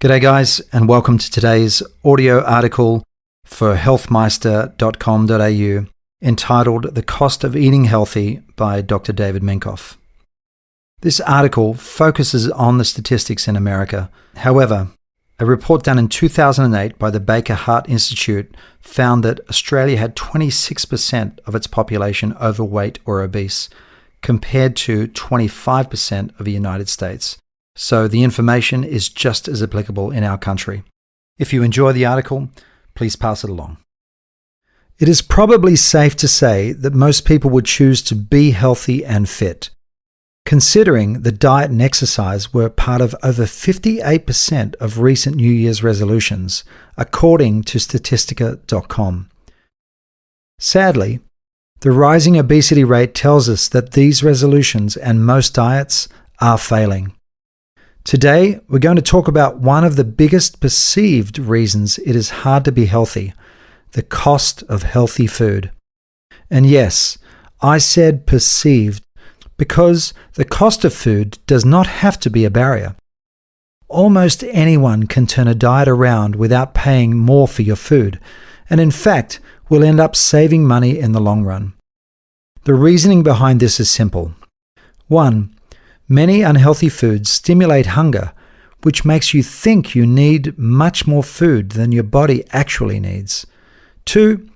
G'day guys, and welcome to today's audio article for healthmeister.com.au entitled The Cost of Eating Healthy by Dr. David Minkoff. This article focuses on the statistics in America. However, a report done in 2008 by the Baker Heart Institute found that Australia had 26% of its population overweight or obese, compared to 25% of the United States. So the information is just as applicable in our country. If you enjoy the article, please pass it along. It is probably safe to say that most people would choose to be healthy and fit, considering the diet and exercise were part of over 58% of recent New Year's resolutions, according to Statistica.com. Sadly, the rising obesity rate tells us that these resolutions and most diets are failing. Today, we're going to talk about one of the biggest perceived reasons it is hard to be healthy, the cost of healthy food. And yes, I said perceived because the cost of food does not have to be a barrier. Almost anyone can turn a diet around without paying more for your food, and in fact, will end up saving money in the long run. The reasoning behind this is simple. 1. Many unhealthy foods stimulate hunger, which makes you think you need much more food than your body actually needs. 2.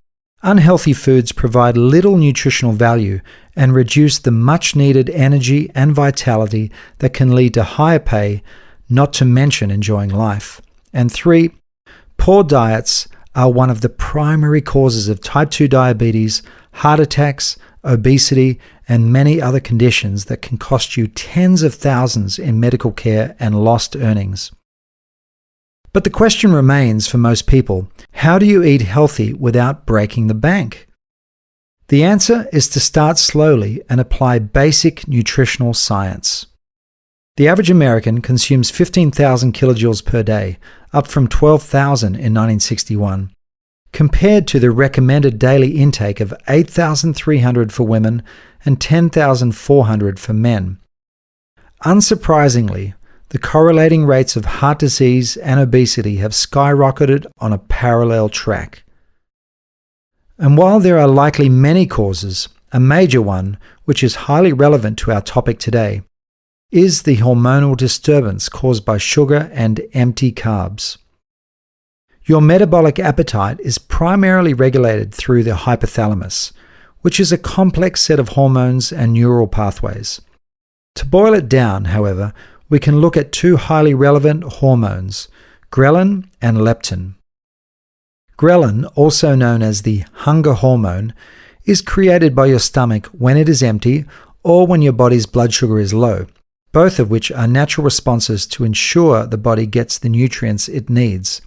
Unhealthy foods provide little nutritional value and reduce the much-needed energy and vitality that can lead to higher pay, not to mention enjoying life. And 3. Poor diets are one of the primary causes of type 2 diabetes, heart attacks, obesity, and many other conditions that can cost you tens of thousands in medical care and lost earnings. But the question remains for most people, how do you eat healthy without breaking the bank? The answer is to start slowly and apply basic nutritional science. The average American consumes 15,000 kilojoules per day, up from 12,000 in 1961. Compared to the recommended daily intake of 8,300 for women and 10,400 for men. Unsurprisingly, the correlating rates of heart disease and obesity have skyrocketed on a parallel track. And while there are likely many causes, a major one, which is highly relevant to our topic today, is the hormonal disturbance caused by sugar and empty carbs. Your metabolic appetite is primarily regulated through the hypothalamus, which is a complex set of hormones and neural pathways. To boil it down, however, we can look at two highly relevant hormones, ghrelin and leptin. Ghrelin, also known as the hunger hormone, is created by your stomach when it is empty or when your body's blood sugar is low, both of which are natural responses to ensure the body gets the nutrients it needs.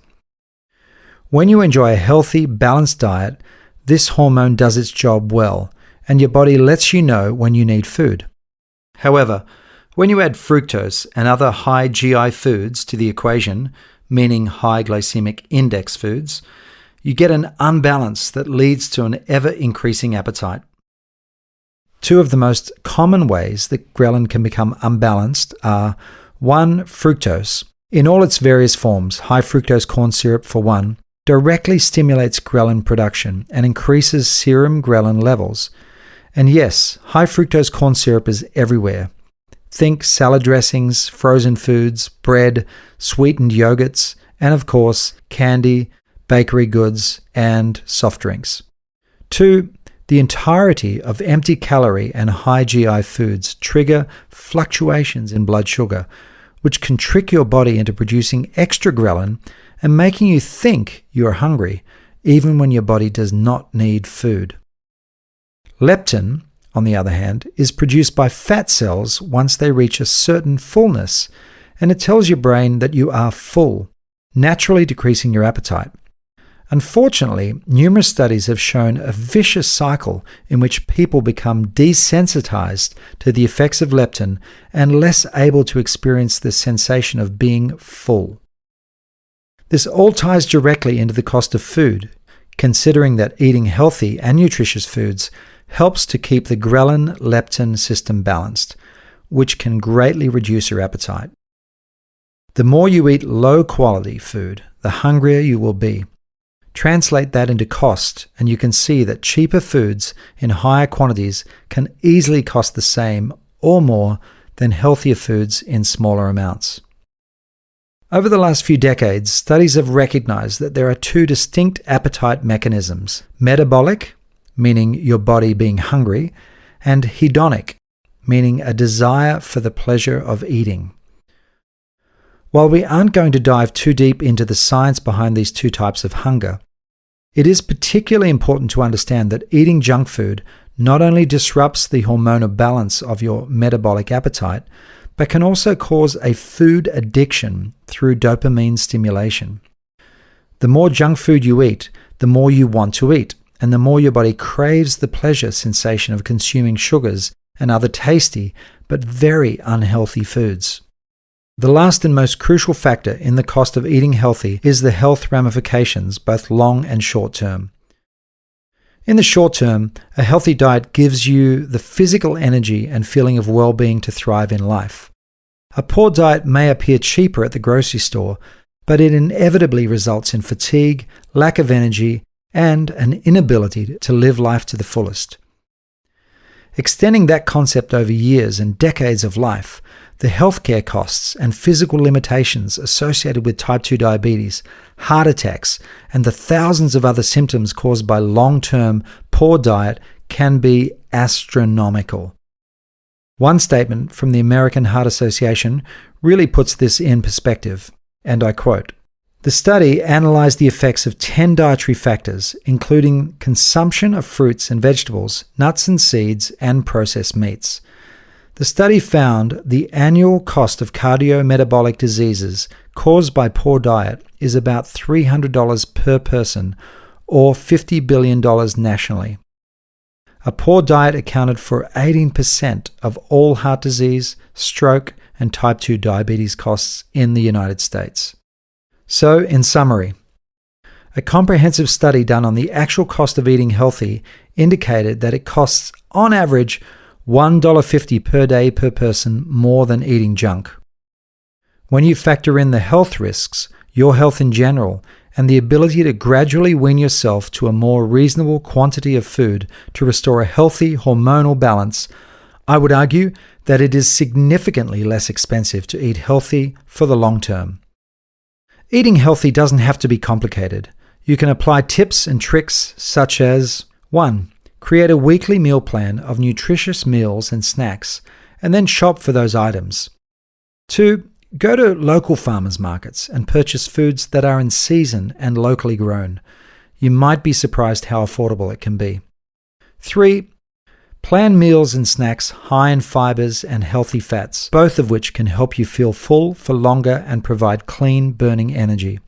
When you enjoy a healthy, balanced diet, this hormone does its job well, and your body lets you know when you need food. However, when you add fructose and other high GI foods to the equation, meaning high glycemic index foods, you get an unbalance that leads to an ever-increasing appetite. Two of the most common ways that ghrelin can become unbalanced are 1. Fructose. In all its various forms, high fructose corn syrup for one, directly stimulates ghrelin production and increases serum ghrelin levels. And yes, high fructose corn syrup is everywhere. Think salad dressings, frozen foods, bread, sweetened yogurts, and of course, candy, bakery goods, and soft drinks. 2. The entirety of empty calorie and high GI foods trigger fluctuations in blood sugar, which can trick your body into producing extra ghrelin and making you think you are hungry, even when your body does not need food. Leptin, on the other hand, is produced by fat cells once they reach a certain fullness, and it tells your brain that you are full, naturally decreasing your appetite. Unfortunately, numerous studies have shown a vicious cycle in which people become desensitized to the effects of leptin and less able to experience the sensation of being full. This all ties directly into the cost of food, considering that eating healthy and nutritious foods helps to keep the ghrelin-leptin system balanced, which can greatly reduce your appetite. The more you eat low-quality food, the hungrier you will be. Translate that into cost, and you can see that cheaper foods in higher quantities can easily cost the same or more than healthier foods in smaller amounts. Over the last few decades, studies have recognized that there are two distinct appetite mechanisms: metabolic, meaning your body being hungry, and hedonic, meaning a desire for the pleasure of eating. While we aren't going to dive too deep into the science behind these two types of hunger, it is particularly important to understand that eating junk food not only disrupts the hormonal balance of your metabolic appetite, but can also cause a food addiction through dopamine stimulation. The more junk food you eat, the more you want to eat, and the more your body craves the pleasure sensation of consuming sugars and other tasty but very unhealthy foods. The last and most crucial factor in the cost of eating healthy is the health ramifications, both long and short term. In the short term, a healthy diet gives you the physical energy and feeling of well-being to thrive in life. A poor diet may appear cheaper at the grocery store, but it inevitably results in fatigue, lack of energy, and an inability to live life to the fullest. Extending that concept over years and decades of life, the healthcare costs and physical limitations associated with type 2 diabetes, heart attacks, and the thousands of other symptoms caused by long-term poor diet can be astronomical. One statement from the American Heart Association really puts this in perspective, and I quote, "The study analyzed the effects of 10 dietary factors, including consumption of fruits and vegetables, nuts and seeds, and processed meats. The study found the annual cost of cardiometabolic diseases caused by poor diet is about $300 per person, or $50 billion nationally. A poor diet accounted for 18% of all heart disease, stroke, and type 2 diabetes costs in the United States." So, in summary, a comprehensive study done on the actual cost of eating healthy indicated that it costs, on average, $1.50 per day per person more than eating junk. When you factor in the health risks, your health in general, and the ability to gradually wean yourself to a more reasonable quantity of food to restore a healthy hormonal balance, I would argue that it is significantly less expensive to eat healthy for the long term. Eating healthy doesn't have to be complicated. You can apply tips and tricks such as 1. Create a weekly meal plan of nutritious meals and snacks, and then shop for those items. 2. Go to local farmers markets and purchase foods that are in season and locally grown. You might be surprised how affordable it can be. 3. Plan meals and snacks high in fibers and healthy fats, both of which can help you feel full for longer and provide clean, burning energy.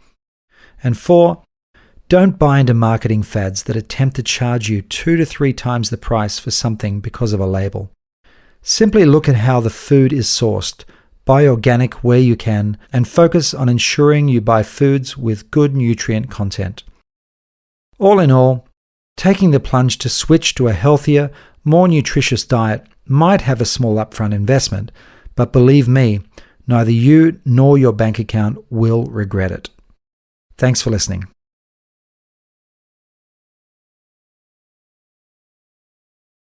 And 4. Don't buy into marketing fads that attempt to charge you 2 to 3 times the price for something because of a label. Simply look at how the food is sourced, buy organic where you can, and focus on ensuring you buy foods with good nutrient content. All in all, taking the plunge to switch to a healthier, more nutritious diet might have a small upfront investment, but believe me, neither you nor your bank account will regret it. Thanks for listening.